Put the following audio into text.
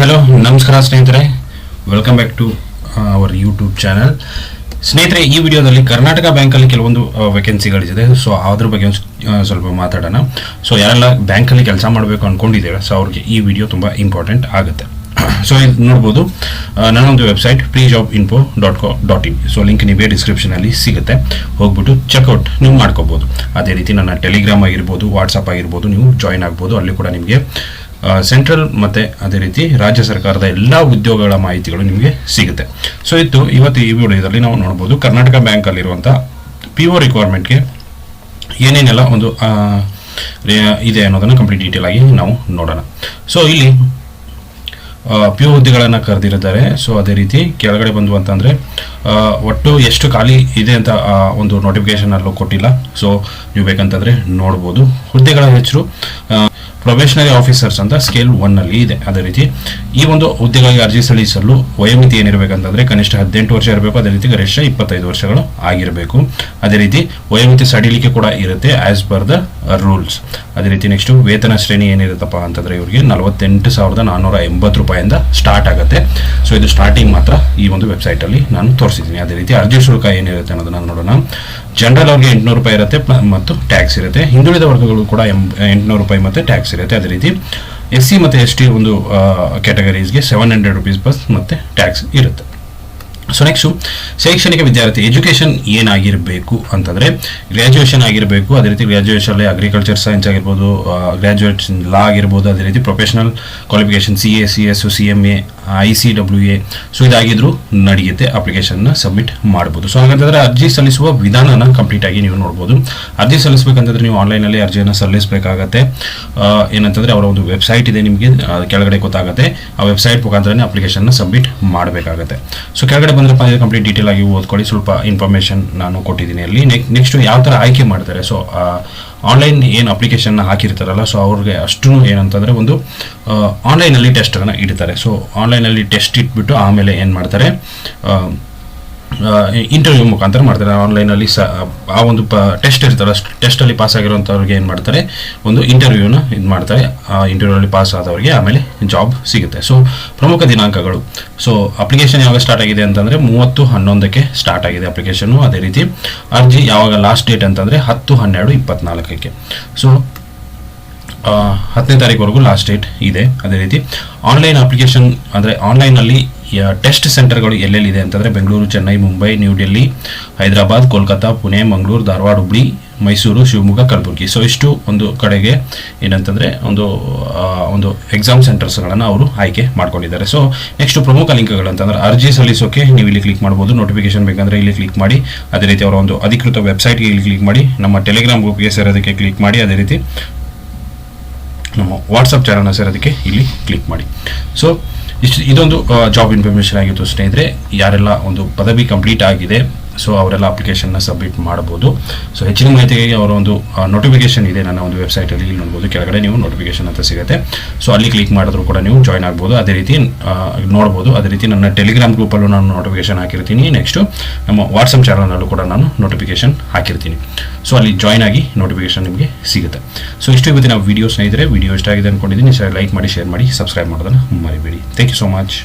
Hello ನಮಸ್ಕಾರ ಸ್ನೇಹಿತರೆ, welcome back to our YouTube channel. ಸ್ನೇಹಿತರೆ, ಈ ವಿಡಿಯೋದಲ್ಲಿ ಕರ್ನಾಟಕ ಬ್ಯಾಂಕಲ್ಲಿ ಕೆಲವೊಂದು ವೇಕೆನ್ಸಿಗಳಿದೆ. ಸೊ ಅದ್ರ ಬಗ್ಗೆ ಸ್ವಲ್ಪ ಮಾತಾಡೋಣ. ಸೊ ಯಾರೆಲ್ಲ ಬ್ಯಾಂಕಲ್ಲಿ ಕೆಲಸ ಮಾಡಬೇಕು ಅಂದ್ಕೊಂಡಿದ್ದೀರಾ, ಸೊ ಅವ್ರಿಗೆ ಈ ವಿಡಿಯೋ ತುಂಬ ಇಂಪಾರ್ಟೆಂಟ್ ಆಗುತ್ತೆ. ಸೊ ಇದು ನೋಡ್ಬೋದು, ನನ್ನೊಂದು ವೆಬ್ಸೈಟ್ preejobinfo.co.in. ಸೊ ಲಿಂಕ್ ನಿಮಗೆ ಡಿಸ್ಕ್ರಿಪ್ಷನಲ್ಲಿ ಸಿಗುತ್ತೆ, ಹೋಗ್ಬಿಟ್ಟು ಚೆಕ್ಔಟ್ ನೀವು ಮಾಡ್ಕೋಬೋದು. ಅದೇ ರೀತಿ ನನ್ನ ಟೆಲಿಗ್ರಾಮ್ ಆಗಿರ್ಬೋದು, ವಾಟ್ಸಪ್ ಆಗಿರ್ಬೋದು, ನೀವು ಜಾಯಿನ್ ಆಗ್ಬೋದು. ಅಲ್ಲಿ ಕೂಡ ನಿಮಗೆ ಸೆಂಟ್ರಲ್ ಮತ್ತು ಅದೇ ರೀತಿ ರಾಜ್ಯ ಸರ್ಕಾರದ ಎಲ್ಲ ಉದ್ಯೋಗಗಳ ಮಾಹಿತಿಗಳು ನಿಮಗೆ ಸಿಗುತ್ತೆ. ಸೊ ಇವತ್ತು ಈ ವಿಡಿಯೋದಲ್ಲಿ ನಾವು ನೋಡ್ಬೋದು, ಕರ್ನಾಟಕ ಬ್ಯಾಂಕಲ್ಲಿರುವಂಥ PO ರಿಕ್ವೈರ್ಮೆಂಟ್ಗೆ ಏನೇನೆಲ್ಲ ಒಂದು ಇದೆ ಅನ್ನೋದನ್ನು ಕಂಪ್ಲೀಟ್ ಡೀಟೇಲ್ ಆಗಿ ನಾವು ನೋಡೋಣ. ಸೊ ಇಲ್ಲಿ PO ಹುದ್ದೆಗಳನ್ನು ಕರೆದಿರ್ತಾರೆ. ಸೊ ಅದೇ ರೀತಿ ಕೆಳಗಡೆ ಬಂದು ಅಂತಂದರೆ ಒಟ್ಟು ಎಷ್ಟು ಖಾಲಿ ಇದೆ ಅಂತ ಒಂದು ನೋಟಿಫಿಕೇಶನ್ ಅಲ್ಲೂ ಕೊಟ್ಟಿಲ್ಲ. ಸೊ ನೀವು ಬೇಕಂತಂದರೆ ನೋಡ್ಬೋದು. ಹುದ್ದೆಗಳ ಹೆಸರು ಪ್ರೊಬೇಷನರಿ ಆಫೀಸರ್ಸ್ ಅಂತ ಸ್ಕೇಲ್ 1 ನಲ್ಲಿ ಇದೆ. ಅದೇ ರೀತಿ ಈ ಒಂದು ಹುದ್ದೆಗಳಿಗೆ ಅರ್ಜಿ ಸಲ್ಲಿಸಲು ವಯೋಮಿತಿ ಏನಿರಬೇಕಂತಂದ್ರೆ ಕನಿಷ್ಠ 18 ವರ್ಷ ಇರಬೇಕು. ಅದೇ ರೀತಿ ಗರಿಷ್ಠ 25 ವರ್ಷಗಳು ಆಗಿರಬೇಕು. ಅದೇ ರೀತಿ ವಯೋಮಿತಿ ಸಡಿಲಿಕೆ ಕೂಡ ಇರುತ್ತೆ ಆಸ್ ಪರ್ ದ ರೂಲ್ಸ್. ಅದೇ ರೀತಿ ನೆಕ್ಸ್ಟ್ ವೇತನ ಶ್ರೇಣಿ ಏನಿರುತ್ತಪ್ಪ ಅಂತಂದ್ರೆ ಇವರಿಗೆ 48,480 ರೂಪಾಯಿಂದ ಸ್ಟಾರ್ಟ್ ಆಗುತ್ತೆ. ಸೊ ಇದು ಸ್ಟಾರ್ಟಿಂಗ್ ಮಾತ್ರ ಈ ಒಂದು ವೆಬ್ಸೈಟ್ ಅಲ್ಲಿ ನಾನು ತೋರಿಸಿದ್ದೀನಿ. ಅದೇ ರೀತಿ ಅರ್ಜಿ ಶುಲ್ಕ ಏನಿರುತ್ತೆ ಅನ್ನೋದನ್ನ ನೋಡೋಣ. ಜನರಲ್ ಅವ್ರಿಗೆ 800 ರೂಪಾಯಿ ಇರುತ್ತೆ ಮತ್ತು ಟ್ಯಾಕ್ಸ್ ಇರುತ್ತೆ. ಹಿಂದುಳಿದ ವರ್ಗಗಳು ಕೂಡ 800 ರೂಪಾಯಿ ಮತ್ತು ಟ್ಯಾಕ್ಸ್ ಇರುತ್ತೆ. ಅದೇ ರೀತಿ SC ಮತ್ತು ST ಒಂದು ಕ್ಯಾಟಗರೀಸ್ಗೆ 700 ರುಪೀಸ್ ಬಸ್ ಮತ್ತು ಟ್ಯಾಕ್ಸ್ ಇರುತ್ತೆ. ಸೊ ನೆಕ್ಸ್ಟು ಶೈಕ್ಷಣಿಕ ವಿದ್ಯಾರ್ಥಿ ಎಜುಕೇಷನ್ ಏನಾಗಿರಬೇಕು ಅಂತಂದರೆ ಗ್ರ್ಯಾಜುಯೇಷನ್ ಆಗಿರಬೇಕು. ಅದೇ ರೀತಿ ಗ್ರ್ಯಾಜುಯೇಷನಲ್ಲಿ ಅಗ್ರಿಕಲ್ಚರ್ ಸೈನ್ಸ್ ಆಗಿರ್ಬೋದು, ಗ್ರ್ಯಾಜುಯೇಟ್ ಲಾ ಆಗಿರ್ಬೋದು, ಅದೇ ರೀತಿ professional qualification CA, CS, CMA, ICWA. So ಇದಾಗಿದ್ರೂ ನಡೆಯುತ್ತೆ. ಅಪ್ಲಿಕೇಶನ್ನ ಸಬ್ಮಿಟ್ ಮಾಡ್ಬೋದು. ಸೊ ಹಾಗಂತಂದರೆ ಅರ್ಜಿ ಸಲ್ಲಿಸುವ ವಿಧಾನನ ಕಂಪ್ಲೀಟ್ ಆಗಿ ನೀವು ನೋಡ್ಬೋದು. ಅರ್ಜಿ ಸಲ್ಲಿಸಬೇಕಂತಂದರೆ ನೀವು ಆನ್ಲೈನಲ್ಲಿ ಅರ್ಜಿಯನ್ನು ಸಲ್ಲಿಸಬೇಕಾಗತ್ತೆ. ಏನಂತಂದರೆ ಅವರ ಒಂದು ವೆಬ್ಸೈಟ್ ಇದೆ, ನಿಮಗೆ ಕೆಳಗಡೆ ಗೊತ್ತಾಗುತ್ತೆ. ಆ ವೆಬ್ಸೈಟ್ ಮುಖಾಂತರನೇ ಅಪ್ಲಿಕೇಶನ್ನ ಸಬ್ಮಿಟ್ ಮಾಡಬೇಕಾಗತ್ತೆ. ಸೊ ಕೆಳಗಡೆ ಬಂದ್ರಪ್ಪ ಕಂಪ್ಲೀಟ್ ಡೀಟೇಲ್ ಆಗಿ ಓದ್ಕೊಳ್ಳಿ. ಸ್ವಲ್ಪ ಇನ್ಫಾರ್ಮೇಷನ್ ನಾನು ಕೊಟ್ಟಿದ್ದೀನಿ ಅಲ್ಲಿ. ನೆಕ್ಸ್ಟ್ ಯಾವ ಥರ ಆಯ್ಕೆ ಮಾಡ್ತಾರೆ. ಸೊ ಆನ್ಲೈನ್ ಏನು ಅಪ್ಲಿಕೇಶನ್ನ ಹಾಕಿರ್ತಾರಲ್ಲ, ಸೊ ಅವ್ರಿಗೆ ಅಷ್ಟು ಏನಂತಂದರೆ ಒಂದು ಆನ್ಲೈನಲ್ಲಿ ಟೆಸ್ಟನ್ನು ಇಡ್ತಾರೆ. ಸೊ ಆನ್ಲೈನಲ್ಲಿ ಟೆಸ್ಟ್ ಇಟ್ಬಿಟ್ಟು ಆಮೇಲೆ ಏನು ಮಾಡ್ತಾರೆ, ಇಂಟರ್ವ್ಯೂ ಮುಖಾಂತರ ಮಾಡ್ತಾರೆ. ಆನ್ಲೈನಲ್ಲಿ ಆ ಒಂದು ಟೆಸ್ಟ್ ಇರ್ತಾರೆ, ಟೆಸ್ಟಲ್ಲಿ ಪಾಸ್ ಆಗಿರೋಂಥವ್ರಿಗೆ ಏನು ಮಾಡ್ತಾರೆ, ಒಂದು ಇಂಟರ್ವ್ಯೂನ ಇದು ಮಾಡ್ತಾರೆ. ಆ ಇಂಟರ್ವ್ಯೂನಲ್ಲಿ ಪಾಸ್ ಆದವರಿಗೆ ಆಮೇಲೆ ಜಾಬ್ ಸಿಗುತ್ತೆ. ಸೊ ಪ್ರಮುಖ ದಿನಾಂಕಗಳು. ಸೊ ಅಪ್ಲಿಕೇಶನ್ ಯಾವಾಗ ಸ್ಟಾರ್ಟ್ ಆಗಿದೆ ಅಂತಂದರೆ 30/11 ಸ್ಟಾರ್ಟ್ ಆಗಿದೆ ಅಪ್ಲಿಕೇಶನ್ನು. ಅದೇ ರೀತಿ ಅರ್ಜಿ ಯಾವಾಗ ಲಾಸ್ಟ್ ಡೇಟ್ ಅಂತಂದರೆ 10/12/24. ಸೊ 10ನೇ ತಾರೀಕುವರೆಗೂ ಲಾಸ್ಟ್ ಡೇಟ್ ಇದೆ. ಅದೇ ರೀತಿ ಆನ್ಲೈನ್ ಅಪ್ಲಿಕೇಶನ್ ಅಂದರೆ ಆನ್ಲೈನಲ್ಲಿ ಟೆಸ್ಟ್ ಸೆಂಟರ್ಗಳು ಎಲ್ಲೆಲ್ಲಿದೆ ಅಂತಂದರೆ ಬೆಂಗಳೂರು, ಚೆನ್ನೈ, ಮುಂಬೈ, ನ್ಯೂ ಡೆಲ್ಲಿ, ಹೈದರಾಬಾದ್, ಕೋಲ್ಕತ್ತಾ, ಪುಣೆ, ಮಂಗಳೂರು, ಧಾರವಾಡ, ಹುಬ್ಳಿ, ಮೈಸೂರು, ಶಿವಮೊಗ್ಗ, ಕಲಬುರಗಿ. ಸೊ ಇಷ್ಟು ಒಂದು ಕಡೆಗೆ ಏನಂತಂದರೆ ಒಂದು ಎಕ್ಸಾಮ್ ಸೆಂಟರ್ಸ್ಗಳನ್ನು ಅವರು ಆಯ್ಕೆ ಮಾಡ್ಕೊಂಡಿದ್ದಾರೆ. ಸೊ ನೆಕ್ಸ್ಟ್ ಪ್ರಮುಖ ಲಿಂಕ್ಗಳು ಅಂತಂದರೆ ಅರ್ಜಿ ಸಲ್ಲಿಸೋಕೆ ನೀವು ಇಲ್ಲಿ ಕ್ಲಿಕ್ ಮಾಡ್ಬೋದು. ನೋಟಿಫಿಕೇಶನ್ ಬೇಕಂದರೆ ಇಲ್ಲಿ ಕ್ಲಿಕ್ ಮಾಡಿ. ಅದೇ ರೀತಿ ಅವರ ಒಂದು ಅಧಿಕೃತ ವೆಬ್ಸೈಟ್ಗೆ ಇಲ್ಲಿ ಕ್ಲಿಕ್ ಮಾಡಿ. ನಮ್ಮ ಟೆಲಿಗ್ರಾಮ್ ಗ್ರೂಪ್ಗೆ ಸೇರೋದಕ್ಕೆ ಕ್ಲಿಕ್ ಮಾಡಿ. ಅದೇ ರೀತಿ ನಮ್ಮ ವಾಟ್ಸಪ್ ಚಾನಲ್ನ ಸೇರೋದಕ್ಕೆ ಇಲ್ಲಿ ಕ್ಲಿಕ್ ಮಾಡಿ. ಸೊ ಇದೊಂದು ಜಾಬ್ ಇನ್ಫಾರ್ಮೇಷನ್ ಆಗಿತ್ತು ಸ್ನೇಹಿತರೆ. ಯಾರೆಲ್ಲ ಒಂದು ಪದವಿ ಕಂಪ್ಲೀಟ್ ಆಗಿದೆ, ಸೊ ಅವರೆಲ್ಲ ಅಪ್ಲಿಕೇಶನ್ನ ಸಬ್ಮಿಟ್ ಮಾಡ್ಬೋದು. ಸೊ ಹೆಚ್ಚಿನ ಮಾಹಿತಿಗಾಗಿ ಅವರ ಒಂದು ನೋಟಿಫಿಕೇಶನ್ ಇದೆ ನನ್ನ ಒಂದು ವೆಬ್ಸೈಟಲ್ಲಿ. ಇಲ್ಲಿ ನೋಡ್ಬೋದು, ಕೆಳಗಡೆ ನೀವು ನೋಟಿಫಿಕೇಶನ್ ಅಂತ ಸಿಗುತ್ತೆ. ಸೊ ಅಲ್ಲಿ ಕ್ಲಿಕ್ ಮಾಡಿದ್ರು ಕೂಡ ನೀವು ಜಾಯ್ನ್ ಆಗ್ಬೋದು. ಅದೇ ರೀತಿ ನೋಡ್ಬೋದು. ಅದೇ ರೀತಿ ನನ್ನ ಟೆಲಿಗ್ರಾಮ್ ಗ್ರೂಪಲ್ಲೂ ನಾನು ನೋಟಿಫಿಕೇಶನ್ ಹಾಕಿರ್ತೀನಿ. ನೆಕ್ಸ್ಟು ನಮ್ಮ ವಾಟ್ಸಪ್ ಚಾನಲ್ನಲ್ಲೂ ಕೂಡ ನಾನು ನೋಟಿಫಿಕೇಶನ್ ಹಾಕಿರ್ತೀನಿ. ಸೊ ಅಲ್ಲಿ ಜಾಯ್ನ್ ಆಗಿ ನೋಟಿಫಿಕೇಶನ್ ನಿಮಗೆ ಸಿಗುತ್ತೆ. ಸೊ ಇಷ್ಟು ಇವತ್ತಿನ ವಿಡಿಯೋ ಸ್ನೇಹಿತರೆ. ವಿಡಿಯೋ ಇಷ್ಟ ಆಗಿದೆ ಅಂದ್ಕೊಂಡಿದ್ದೀನಿ. ಲೈಕ್ ಮಾಡಿ, ಶೇರ್ ಮಾಡಿ, ಸಬ್ಸ್ಕ್ರೈಬ್ ಮಾಡೋದನ್ನು ಮರಿಬೇಡಿ. Thank you so much.